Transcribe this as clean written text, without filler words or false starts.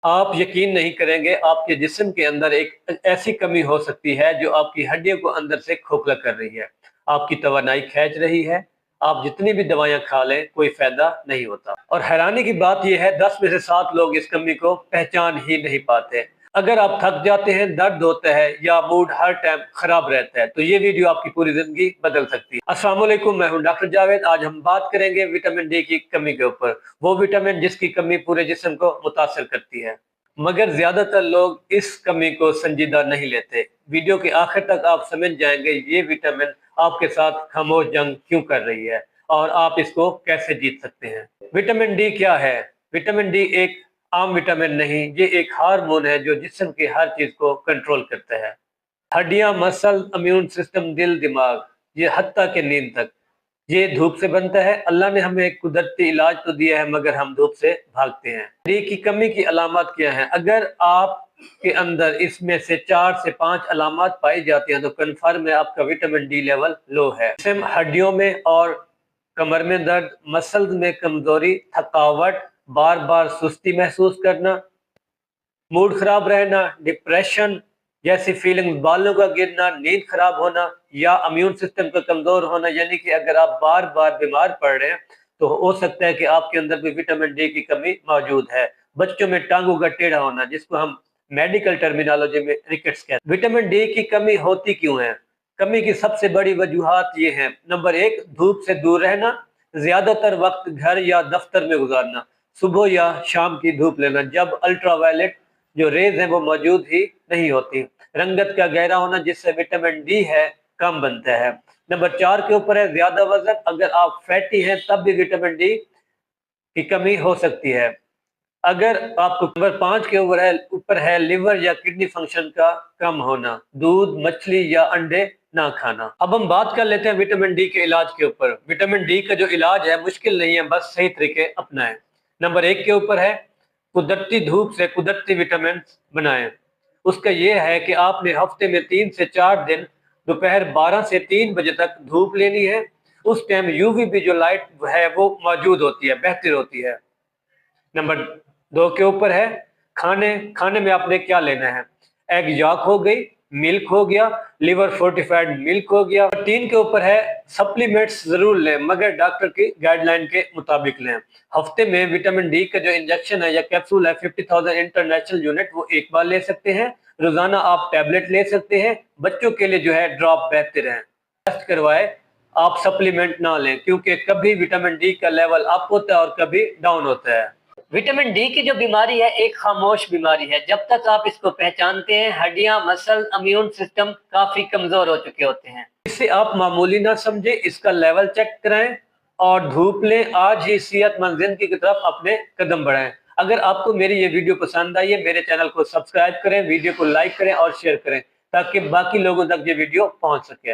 آپ یقین نہیں کریں گے، آپ کے جسم کے اندر ایک ایسی کمی ہو سکتی ہے جو آپ کی ہڈیوں کو اندر سے کھوکھلا کر رہی ہے، آپ کی توانائی کھینچ رہی ہے۔ آپ جتنی بھی دوائیاں کھا لیں کوئی فائدہ نہیں ہوتا۔ اور حیرانی کی بات یہ ہے 10 میں سے 7 لوگ اس کمی کو پہچان ہی نہیں پاتے۔ اگر آپ تھک جاتے ہیں، درد ہوتا ہے یا موڈ ہر ٹائم خراب رہتا ہے تو یہ ویڈیو آپ کی پوری زندگی بدل سکتی ہے۔ السلام علیکم، میں ہوں ڈاکٹر جاوید۔ آج ہم بات کریں گے وٹامن ڈی کی کمی کے اوپر، وہ وٹامن جس کی کمی پورے جسم کو متاثر کرتی ہے، مگر زیادہ تر لوگ اس کمی کو سنجیدہ نہیں لیتے۔ ویڈیو کے آخر تک آپ سمجھ جائیں گے یہ وٹامن آپ کے ساتھ خاموش جنگ کیوں کر رہی ہے اور آپ اس کو کیسے جیت سکتے ہیں۔ وٹامن ڈی کیا ہے؟ وٹامن ڈی ایک عام وٹامن نہیں، یہ ایک ہارمون ہے جو جسم کی ہر چیز کو کنٹرول کرتا ہے۔ ہڈیاں، مسل، امیون سسٹم، دل، دماغ، یہ حتیٰ کہ نیند تک، یہ دھوپ سے بنتا ہے۔ اللہ نے ہمیں ایک قدرتی علاج تو دیا ہے مگر ہم دھوپ سے بھاگتے ہیں۔ ڈی کی کمی کی علامات کیا ہیں؟ اگر آپ کے اندر اس میں سے 4 سے 5 علامات پائی جاتی ہیں تو کنفرم ہے آپ کا وٹامن ڈی لیول لو ہے۔ جسم، ہڈیوں میں اور کمر میں درد، مسلز میں کمزوری، تھکاوٹ، بار بار سستی محسوس کرنا، موڈ خراب رہنا، ڈپریشن جیسی فیلنگ، بالوں کا گرنا، نیند خراب ہونا یا امیون سسٹم کا کمزور ہونا، یعنی کہ اگر آپ بار بار بیمار پڑ رہے ہیں تو ہو سکتا ہے کہ آپ کے اندر بھی وٹامن ڈی کی کمی موجود ہے۔ بچوں میں ٹانگوں کا ٹیڑھا ہونا، جس کو ہم میڈیکل ٹرمینالوجی میں رکٹس کہتے ہیں۔ وٹامن ڈی کی کمی ہوتی کیوں ہے؟ کمی کی سب سے بڑی وجوہات یہ ہیں۔ نمبر 1، دھوپ سے دور رہنا، زیادہ تر وقت گھر یا دفتر میں گزارنا، صبح یا شام کی دھوپ لینا جب الٹرا وائلٹ جو ریز ہیں وہ موجود ہی نہیں ہوتی۔ رنگت کا گہرا ہونا جس سے وٹامن ڈی ہے کم بنتا ہے۔ نمبر 4 کے اوپر ہے زیادہ وزن، اگر آپ فیٹی ہیں تب بھی وٹامن ڈی کی کمی ہو سکتی ہے۔ اگر آپ کو نمبر 5 کے اوپر ہے لیور یا کڈنی فنکشن کا کم ہونا، دودھ، مچھلی یا انڈے نہ کھانا۔ اب ہم بات کر لیتے ہیں وٹامن ڈی کے علاج کے اوپر۔ وٹامن ڈی کا جو علاج ہے مشکل نہیں ہے، بس صحیح طریقے اپنائیں۔ نمبر 1 کے اوپر ہے قدرتی دھوپ سے قدرتی وٹامن بنائیں۔ اس کا یہ ہے کہ آپ نے ہفتے میں 3 سے 4 دن دوپہر 12 سے 3 بجے تک دھوپ لینی ہے۔ اس ٹائم یو وی بی جو لائٹ ہے وہ موجود ہوتی ہے، بہتر ہوتی ہے۔ نمبر 2 کے اوپر ہے کھانے میں آپ نے کیا لینا ہے؟ ایگ یاک ہو گئی، ملک ہو گیا، لیور فورٹیفائڈ ملک ہو گیا۔ 3 کے اوپر ہے سپلیمنٹس ضرور لیں مگر ڈاکٹر کی گائیڈ لائن کے مطابق لیں۔ ہفتے میں وٹامن ڈی کا جو انجیکشن ہے یا کیپسول ہے 50,000 انٹرنیشنل یونٹ وہ ایک بار لے سکتے ہیں۔ روزانہ آپ ٹیبلٹ لے سکتے ہیں۔ بچوں کے لیے جو ہے ڈراپ بہتر ہے۔ ٹیسٹ کروائے، آپ سپلیمنٹ نہ لیں کیونکہ کبھی وٹامن ڈی کا لیول اپ ہوتا ہے اور کبھی ڈاؤن ہوتا ہے۔ وٹامن ڈی کی جو بیماری ہے ایک خاموش بیماری ہے۔ جب تک آپ اس کو پہچانتے ہیں ہڈیاں، مسل، امیون سسٹم کافی کمزور ہو چکے ہوتے ہیں۔ اسے آپ معمولی نہ سمجھیں، اس کا لیول چیک کرائیں اور دھوپ لیں۔ آج ہی صحت مند زندگی کی طرف اپنے قدم بڑھائیں۔ اگر آپ کو میری یہ ویڈیو پسند آئی ہے میرے چینل کو سبسکرائب کریں، ویڈیو کو لائک کریں اور شیئر کریں تاکہ باقی لوگوں تک یہ ویڈیو پہنچ سکے۔